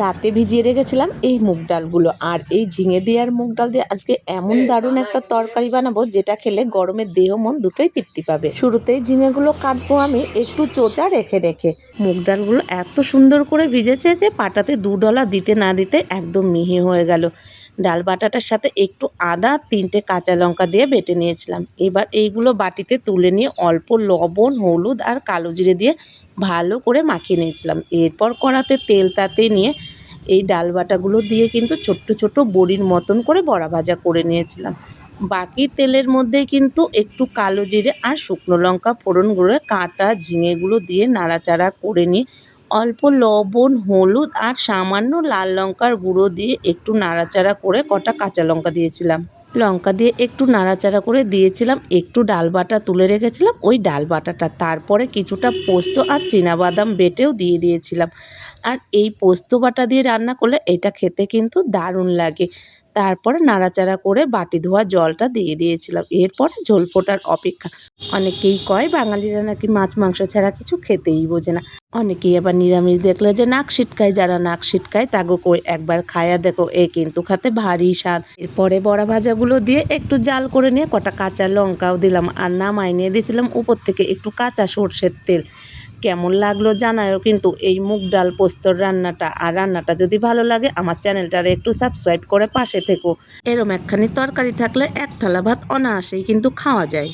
রাতে ভিজিয়ে রেখেছিলাম এই মুগ ডালগুলো, আর এই ঝিঙে দিয়ে আর মুগ ডাল দিয়ে আজকে এমন দারুণ একটা তরকারি বানাবো যেটা খেলে গরমের দেহ মন দুটোই তৃপ্তি পাবে। শুরুতেই ঝিঙেগুলো কাটবো আমি একটু চোচা রেখে রেখে। মুগ ডালগুলো এত সুন্দর করে ভিজেছে যে পাটাতে দুডলা দিতে না দিতে একদম মিহি হয়ে গেল। ডাল বাটাটার সাথে একটু আদা, 3টে কাঁচা লঙ্কা দিয়ে বেটে নিয়েছিলাম। এবার এইগুলো বাটিতে তুলে নিয়ে অল্প লবণ, হলুদ আর কালো জিরে দিয়ে ভালো করে মাখিয়ে নিয়েছিলাম। এরপর কড়াতে তেল তাতে নিয়ে এই ডাল বাটাগুলো দিয়ে কিন্তু ছোট্ট ছোট্ট বড়ির মতন করে বড়া ভাজা করে নিয়েছিলাম। বাকি তেলের মধ্যে কিন্তু একটু কালো জিরে আর শুকনো লঙ্কা ফোড়ন করে কাটা ঝিঙেগুলো দিয়ে নাড়াচাড়া করে নিয়ে অল্প লবণ, হলুদ আর সামান্য লাল লঙ্কার গুঁড়ো দিয়ে একটু নাড়াচাড়া করে কটা কাঁচা লঙ্কা দিয়েছিলাম। লঙ্কা দিয়ে একটু নাড়াচাড়া করে দিয়েছিলাম একটু ডাল বাটা তুলে রেখেছিলাম ওই ডাল বাটাটা। তারপরে কিছুটা পোস্ত আর চীনাবাদাম বেটেও দিয়ে দিয়েছিলাম। আর এই পোস্ত বাটা দিয়ে রান্না করলে এটা খেতে কিন্তু দারুণ লাগে। তারপরে নাড়াচাড়া করে বাটি ধোয়া জলটা দিয়ে দিয়েছিলাম। এরপরে ঝোল ফোটার অপেক্ষা। অনেকেই কয় বাঙালিরা নাকি মাছ মাংস ছাড়া কিছু খেতেই বোঝে না। অনেকেই আবার নিরামিষ দেখলে যে নাক সিটকায়, যারা নাক সিটকায় তাগো কই একবার খায়া দেখো, এ কিন্তু খেতে ভারী স্বাদ। এরপরে বড়া ভাজাগুলো দিয়ে একটু জাল করে নিয়ে কটা কাঁচা লঙ্কাও দিলাম আর নামাই নিয়ে দিয়েছিলাম উপর থেকে একটু কাঁচা সর্ষের তেল। কেমন লাগলো জানায়ও কিন্তু এই মুগ ডাল পোস্তর রান্নাটা। আর রান্নাটা যদি ভালো লাগে আমার চ্যানেলটারে একটু সাবস্ক্রাইব করে পাশে থেকো। এরম একখানি তরকারি থাকলে এক থালা ভাত অনায়াসেই কিন্তু খাওয়া যায়।